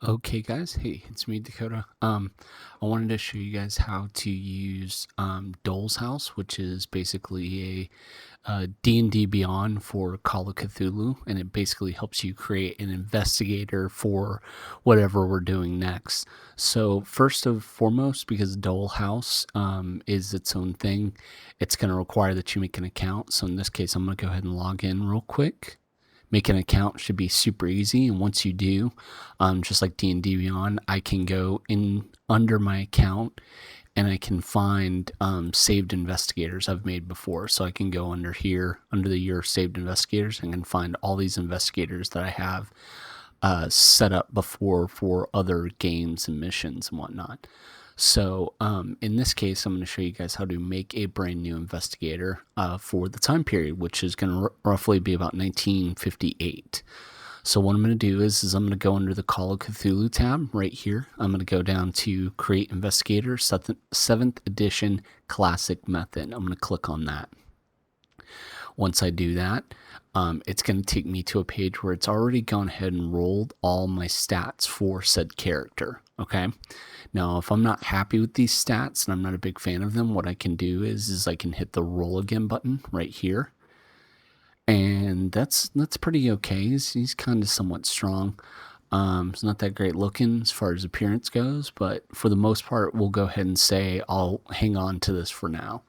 Okay, guys. Hey, it's me, Dakota. I wanted to show you guys how to use Dole's House, which is basically a D&D Beyond for Call of Cthulhu, and it basically helps you create an investigator for whatever we're doing next. So first and foremost, because Dole House is its own thing, it's going to require that you make an account. So in this case, I'm going to go ahead and log in real quick. Make an account should be super easy, and once you do, just like D&D Beyond, I can go in under my account and I can find saved investigators I've made before. So I can go under here, under the year saved investigators, and can find all these investigators that I have set up before for other games and missions and whatnot. So in this case, I'm going to show you guys how to make a brand new investigator for the time period, which is going to roughly be about 1958. So what I'm going to do is I'm going to go under the Call of Cthulhu tab right here. I'm going to go down to Create Investigator, 7th Edition Classic Method. I'm going to click on that. Once I do that, it's going to take me to a page where it's already gone ahead and rolled all my stats for said character. Okay. Now, if I'm not happy with these stats and I'm not a big fan of them, what I can do is I can hit the roll again button right here. And that's pretty okay. He's kind of somewhat strong. It's not that great looking as far as appearance goes, but for the most part, we'll go ahead and say I'll hang on to this for now.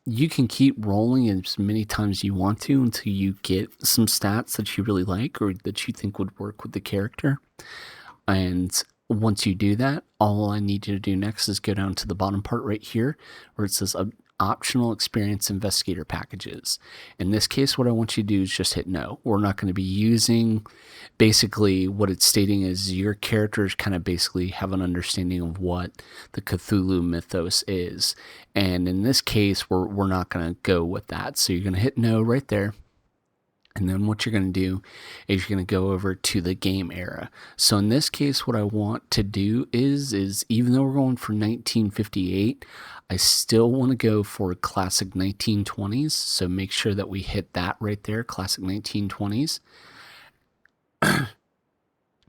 You can keep rolling as many times as you want to until you get some stats that you really like or that you think would work with the character. And once you do that, all I need you to do next is go down to the bottom part right here where it says optional experience investigator packages. In this case, what I want you to do is just hit no. We're not going to be using, basically what it's stating is your characters kind of basically have an understanding of what the Cthulhu mythos is. And in this case, we're not going to go with that. So you're going to hit no right there. And then what you're going to do is you're going to go over to the game era. So in this case, what I want to do is even though we're going for 1958, I still want to go for classic 1920s. So make sure that we hit that right there, classic 1920s.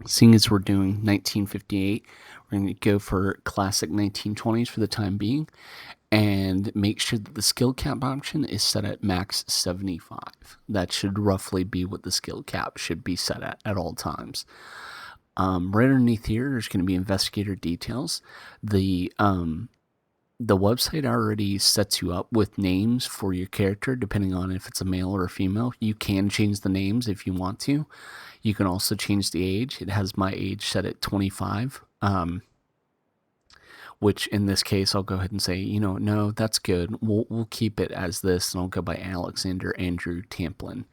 Seeing as we're doing 1958, we're going to go for classic 1920s for the time being. And make sure that the skill cap option is set at max 75. That should roughly be what the skill cap should be set at all times. Right underneath here, there's going to be investigator details. The website already sets you up with names for your character, depending on if it's a male or a female. You can change the names if you want to. You can also change the age. It has my age set at 25. Which in this case, I'll go ahead and say, no, that's good. We'll keep it as this, and I'll go by Alexander Andrew Tamplin.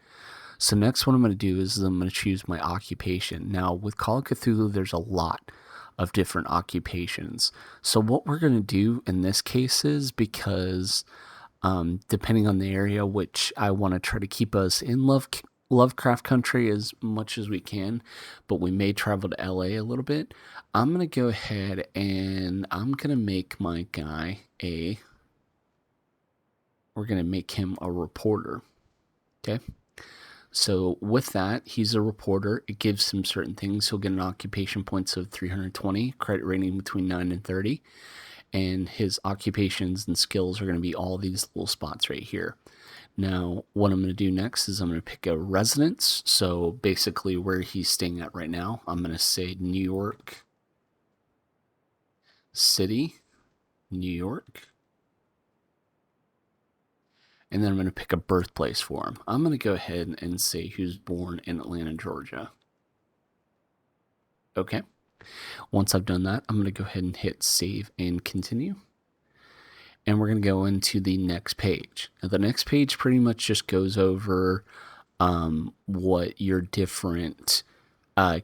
So next what I'm going to do is I'm going to choose my occupation. Now, with Call of Cthulhu, there's a lot of different occupations. So what we're going to do in this case is, because depending on the area, which I want to try to keep us in Lovecraft country as much as we can, but we may travel to LA a little bit. I'm going to go ahead and I'm going to make my guy we're going to make him a reporter. Okay. So with that, he's a reporter. It gives him certain things. He'll get an occupation points of 320, credit rating between 9 and 30. And his occupations and skills are going to be all these little spots right here. Now, what I'm going to do next is I'm going to pick a residence. So basically where he's staying at right now, I'm going to say New York City, New York. And then I'm going to pick a birthplace for him. I'm going to go ahead and say he was born in Atlanta, Georgia. Okay. Once I've done that, I'm going to go ahead and hit save and continue. And we're going to go into the next page. Now, the next page pretty much just goes over what your different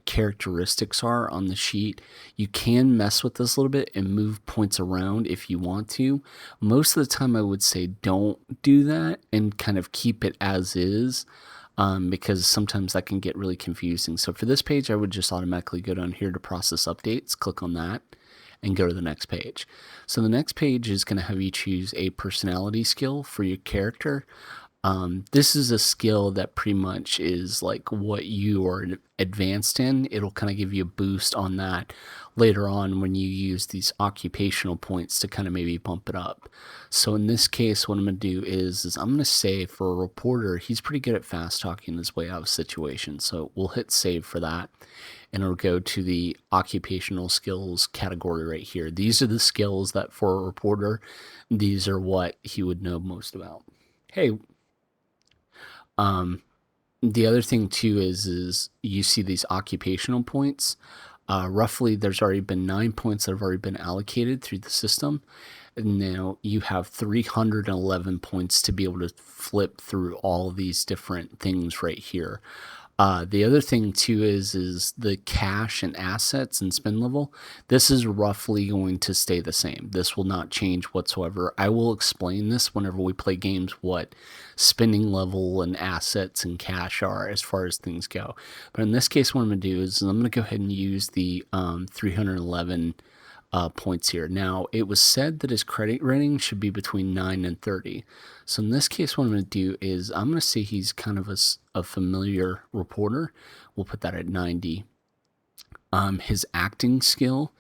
characteristics are on the sheet. You can mess with this a little bit and move points around if you want to. Most of the time, I would say don't do that and kind of keep it as is. Because sometimes that can get really confusing. So for this page, I would just automatically go down here to process updates, click on that, and go to the next page. So the next page is going to have you choose a personality skill for your character. This is a skill that pretty much is like what you are advanced in. It'll kind of give you a boost on that later on when you use these occupational points to kind of maybe bump it up. So in this case, what I'm going to do is I'm going to say for a reporter, he's pretty good at fast talking his way out of situations. So we'll hit save for that. And it'll go to the occupational skills category right here. These are the skills that for a reporter, these are what he would know most about. Hey, the other thing too is you see these occupational points. Roughly, there's already been 9 points that have already been allocated through the system. And now you have 311 points to be able to flip through all these different things right here. The other thing too is the cash and assets and spend level. This is roughly going to stay the same. This will not change whatsoever. I will explain this whenever we play games, what spending level and assets and cash are as far as things go. But in this case, what I'm going to do is I'm going to go ahead and use the 311 points here. Now, it was said that his credit rating should be between 9 and 30. So in this case, what I'm going to do is I'm going to say he's kind of a familiar reporter. We'll put that at 90. His acting skill,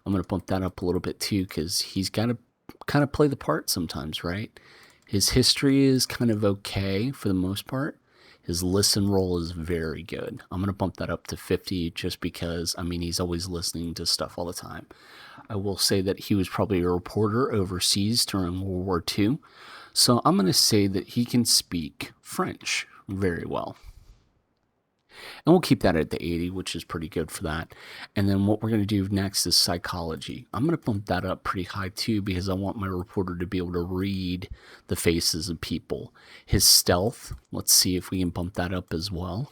I'm going to bump that up a little bit too, because he's got to kind of play the part sometimes, right? His history is kind of okay for the most part. His listen roll is very good. I'm going to bump that up to 50 just because, I mean, he's always listening to stuff all the time. I will say that he was probably a reporter overseas during World War II. So I'm going to say that he can speak French very well. And we'll keep that at the 80, which is pretty good for that. And then what we're going to do next is psychology. I'm going to bump that up pretty high too, because I want my reporter to be able to read the faces of people. His stealth, let's see if we can bump that up as well.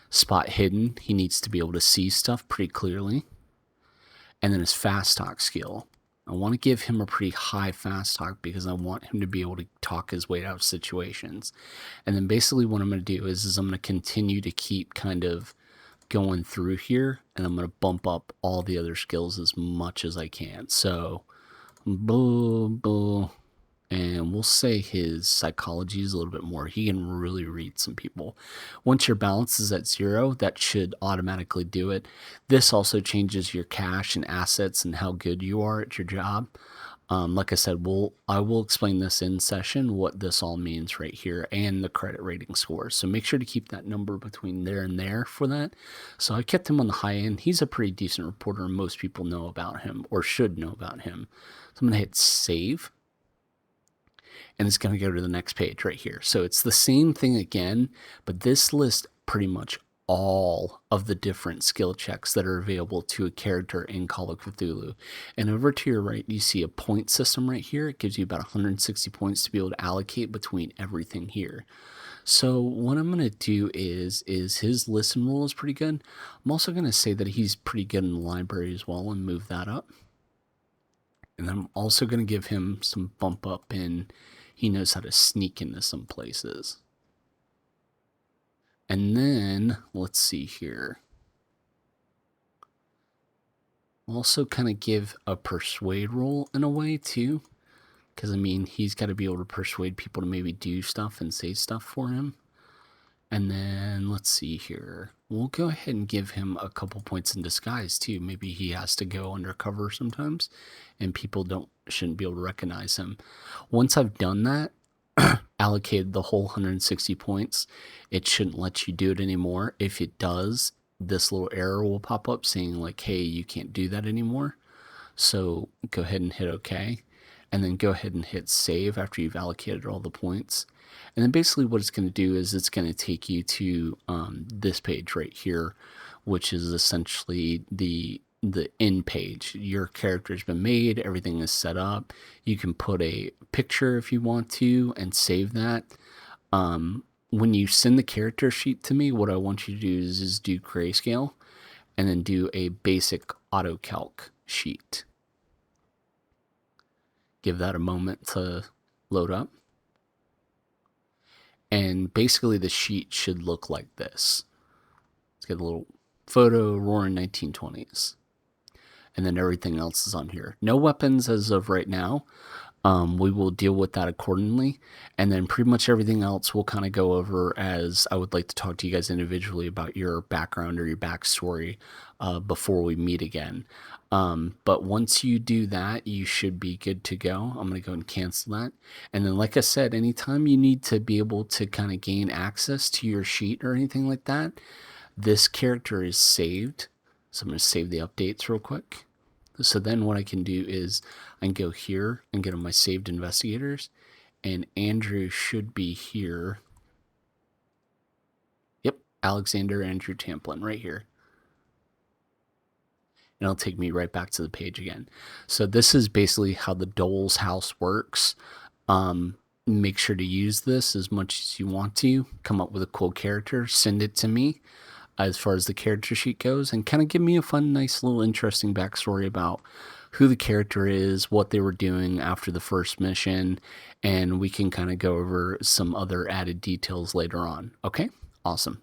Spot hidden, he needs to be able to see stuff pretty clearly. And then his fast talk skill. I want to give him a pretty high fast talk because I want him to be able to talk his way out of situations. And then basically what I'm going to do is I'm going to continue to keep kind of going through here, and I'm going to bump up all the other skills as much as I can. So, and we'll say his psychology is a little bit more. He can really read some people. Once your balance is at 0, that should automatically do it. This also changes your cash and assets and how good you are at your job. Like I said, I will explain this in session, what this all means right here, and the credit rating score. So make sure to keep that number between there and there for that. So I kept him on the high end. He's a pretty decent reporter, and most people know about him or should know about him. So I'm going to hit save. And it's going to go to the next page right here. So it's the same thing again, but this lists pretty much all of the different skill checks that are available to a character in Call of Cthulhu. And over to your right, you see a point system right here. It gives you about 160 points to be able to allocate between everything here. So what I'm going to do is his listen roll is pretty good. I'm also going to say that he's pretty good in the library as well and move that up. And I'm also going to give him some bump up in he knows how to sneak into some places. And then, let's see here. Also kind of give a persuade roll in a way too. Because, I mean, he's got to be able to persuade people to maybe do stuff and say stuff for him. And then, let's see here. We'll go ahead and give him a couple points in disguise too. Maybe he has to go undercover sometimes and people shouldn't be able to recognize him. Once I've done that, allocated the whole 160 points, it shouldn't let you do it anymore. If it does, this little error will pop up saying like, hey, you can't do that anymore. So go ahead and hit OK. And then go ahead and hit save after you've allocated all the points. And then basically what it's going to do is it's going to take you to this page right here, which is essentially the end page. Your character's been made, everything is set up. You can put a picture if you want to and save that. When you send the character sheet to me, what I want you to do is do grayscale and then do a basic auto calc sheet. Give that a moment to load up. And basically the sheet should look like this. Let's get a little photo, roaring 1920s. And then everything else is on here. No weapons as of right now. We will deal with that accordingly. And then pretty much everything else we'll kind of go over, as I would like to talk to you guys individually about your background or your backstory before we meet again. But once you do that, you should be good to go. I'm going to go and cancel that. And then, like I said, anytime you need to be able to kind of gain access to your sheet or anything like that, this character is saved. So I'm going to save the updates real quick. So then what I can do is I can go here and get on my saved investigators, and Andrew should be here. Yep, Alexander Andrew Tamplin right here. And it'll take me right back to the page again. So this is basically how the Dole's house works. Make sure to use this as much as you want to. Come up with a cool character, send it to me as far as the character sheet goes, and kind of give me a fun, nice, little interesting backstory about who the character is, what they were doing after the first mission, and we can kind of go over some other added details later on. Okay? Awesome.